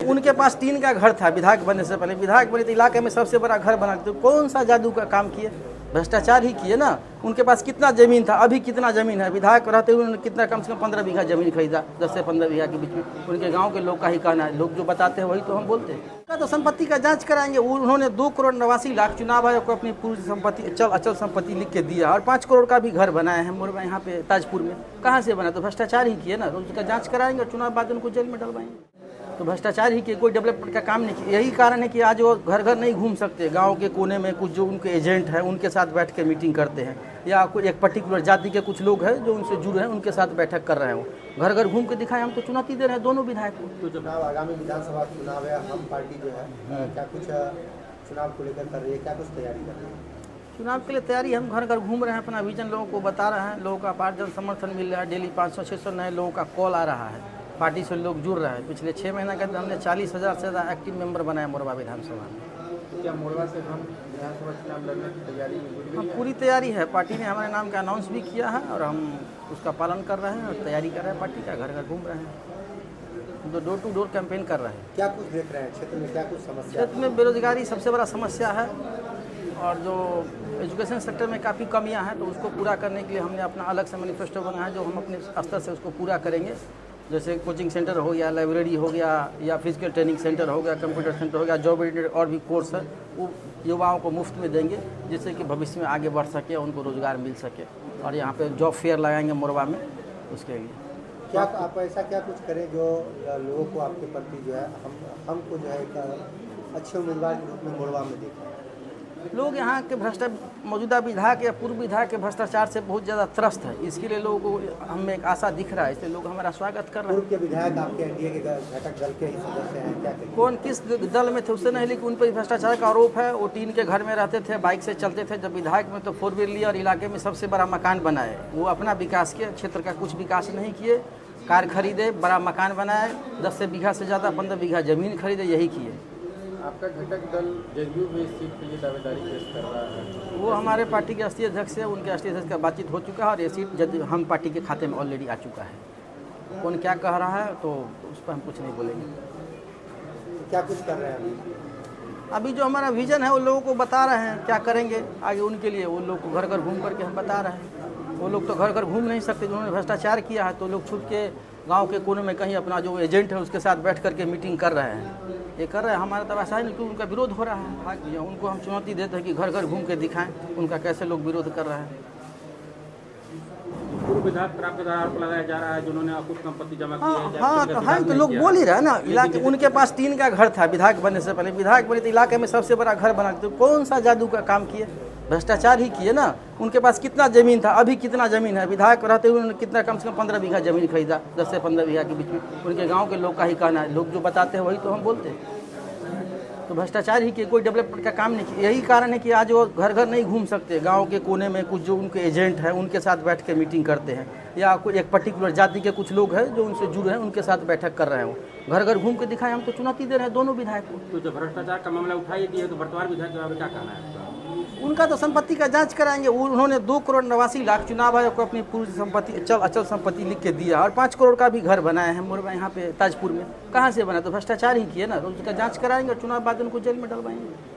उनके पास टीन का घर था विधायक बनने से पहले। विधायक बने तो इलाके में सबसे बड़ा घर बना, तो कौन सा जादू का काम किए? भ्रष्टाचार ही किए ना। उनके पास कितना ज़मीन था, अभी कितना ज़मीन है? विधायक रहते हुए उन्होंने कितना, कम से कम 15 बीघा ज़मीन खरीदा, 10 से 15 बीघा के बीच में। उनके गांव के लोग का ही कहना है, लोग जो बताते हैं वही तो हम बोलते हैं। का तो संपत्ति का जांच कराएंगे। उन्होंने 2,89,00,000 चुनाव आयोग को अपनी पूरी संपत्ति, अचल संपत्ति लिख के दिया, और 5 करोड़ का भी घर बनाए हैं मोरबा यहाँ पे ताजपुर में। कहाँ से बना? तो भ्रष्टाचार ही किए ना। उसका जाँच कराएंगे और चुनाव बाद उनको जेल में डलवाएंगे। तो भ्रष्टाचार ही किए, कोई डेवलपमेंट का काम नहीं किया। यही कारण है कि आज वो घर घर नहीं घूम सकते। गांव के कोने में कुछ जो उनके एजेंट हैं उनके साथ बैठ के मीटिंग करते हैं, या कोई एक पर्टिकुलर जाति के कुछ लोग हैं जो उनसे जुड़े हैं, उनके साथ बैठक कर रहे हैं। घर घर घूम के दिखाएं। हम तो चुनौती दे रहे हैं दोनों विधायक को। तो चुनाव, आगामी विधानसभा चुनाव है, हम पार्टी जो है क्या कुछ चुनाव को लेकर कर रही है, क्या कुछ तैयारी कर रही है? चुनाव के लिए तैयारी, हम घर घर घूम रहे हैं, अपना विजन लोगों को बता रहे हैं। लोगों का अपार जन समर्थन मिल रहा है। डेली 500-600 नए लोगों का कॉल आ रहा है, पार्टी से लोग जुड़ रहे हैं। पिछले 6 महीने के अंदर हमने 40,000 से ज़्यादा एक्टिव मेंबर बनाए मोरबा विधानसभा में। क्या मोरबा से हम विधानसभा चुनाव लड़ने की तैयारी में? हम पूरी तैयारी है। पार्टी ने हमारे नाम का अनाउंस भी किया है और हम उसका पालन कर रहे हैं और तैयारी कर रहे हैं पार्टी का। घर घर घूम रहे हैं, तो डोर टू डोर कैंपेन कर रहे हैं। क्या कुछ देख रहे हैं क्षेत्र में, क्या कुछ समस्या? क्षेत्र में बेरोजगारी सबसे बड़ा समस्या है, और जो एजुकेशन सेक्टर में काफ़ी कमियां हैं, तो उसको पूरा करने के लिए हमने अपना अलग से मैनिफेस्टो बनाया है, जो हम अपने स्तर से उसको पूरा करेंगे। जैसे कोचिंग सेंटर हो गया, लाइब्रेरी हो गया, या फिजिकल ट्रेनिंग सेंटर हो गया, कंप्यूटर सेंटर हो गया, जॉब रिलेटेड और भी कोर्स है वो युवाओं को मुफ्त में देंगे, जिससे कि भविष्य में आगे बढ़ सके, उनको रोज़गार मिल सके। और यहाँ पे जॉब फेयर लगाएंगे मोरबा में, उसके लिए। क्या आप ऐसा क्या कुछ करें जो लोगों को आपके प्रति जो है हमको जो है एक अच्छे उम्मीदवार के रूप में मोरबा में देखें? लोग यहाँ के मौजूदा विधायक या पूर्व विधायक के भ्रष्टाचार से बहुत ज़्यादा त्रस्त है। इसके लिए लोगों को हमें एक आशा दिख रहा है, इसलिए लोग हमारा स्वागत कर रहे हैं। पूर्व के विधायक आपके एनडीए के घटक दल के ही सदस्य हैं, क्या कहेंगे? कौन किस दल में थे उससे नहीं, लेकिन उन पर भ्रष्टाचार का आरोप है। वो टीन के घर में रहते थे, बाइक से चलते थे। जब विधायक में तो 4 व्हीलर लिया और इलाके में सबसे बड़ा मकान बनाए। वो अपना विकास किए, क्षेत्र का कुछ विकास नहीं किए। कार खरीदे, बड़ा मकान बनाए, 10 बीघा से ज़्यादा 15 बीघा ज़मीन खरीदे, यही किए। आपका घटक दल जदयू में इस सीट के लिए दावेदारी पेश कर रहा है। वो हमारे पार्टी के राष्ट्रीय अध्यक्ष है, उनके राष्ट्रीय अध्यक्ष का बातचीत हो चुका है और ये सीट हम पार्टी के खाते में ऑलरेडी आ चुका है। कौन क्या कह रहा है तो उस पर हम कुछ नहीं बोलेंगे। क्या कुछ कर रहे हैं अभी जो हमारा विजन है वो लोगों को बता रहे हैं, क्या करेंगे आगे उनके लिए। वो लोग को घर घर घूम करके हम बता रहे हैं। वो लोग तो घर घर घूम नहीं सकते, जिन्होंने भ्रष्टाचार किया है, तो लोग छुप के गांव के कोने में कहीं अपना जो एजेंट है उसके साथ बैठ करके मीटिंग कर रहे हैं। ये कर रहे हैं। हमारा तो ऐसा ही नहीं कि उनका विरोध हो रहा है। उनको हम चुनौती देते हैं कि घर घर घूम के दिखाएं उनका कैसे लोग विरोध कर रहे हैं। पूर्व विधायक पर आपके द्वारा आरोप लगाया जा रहा है जिन्होंने कुछ संपत्ति जमा की है। हाँ तो है, तो लोग बोल ही रहे हैं ना। इलाके उनके पास टीन का घर था विधायक बनने से पहले। विधायक बने तो इलाके में सबसे बड़ा घर बना, तो कौन सा जादू का काम किए? भ्रष्टाचार ही किए ना। उनके पास कितना ज़मीन था, अभी कितना ज़मीन है? विधायक रहते हुए उन्होंने कितना, कम से कम 15 बीघा ज़मीन खरीदा, 10 से 15 बीघा के बीच में। उनके गांव के लोग का ही कहना है, लोग जो बताते हैं वही तो हम बोलते हैं। तो भ्रष्टाचार ही किए, कोई डेवलपमेंट का काम नहीं किया। यही कारण है कि आज वो घर घर नहीं घूम सकते। गांव के कोने में कुछ जो उनके एजेंट हैं उनके साथ बैठ के मीटिंग करते हैं, या कोई एक पर्टिकुलर जाति के कुछ लोग हैं जो उनसे जुड़े हैं, उनके साथ बैठक कर रहे हैं। घर घर घूम के दिखाएं। हम तो चुनौती दे रहे हैं दोनों विधायक को। तो जब भ्रष्टाचार का मामला उठाई दिया तो वर्तमान विधायक के बारे में क्या कहना है? उनका तो संपत्ति का जांच कराएंगे। उन्होंने 2,89,00,000 चुनाव आयोग को अपनी पूरी संपत्ति, अचल संपत्ति लिख के दिया, और 5 करोड़ का भी घर बनाए हैं मोरबा यहाँ पे ताजपुर में। कहाँ से बना? तो भ्रष्टाचार ही किए ना। उसका जांच कराएंगे और चुनाव बाद उनको जेल में डलवाएंगे।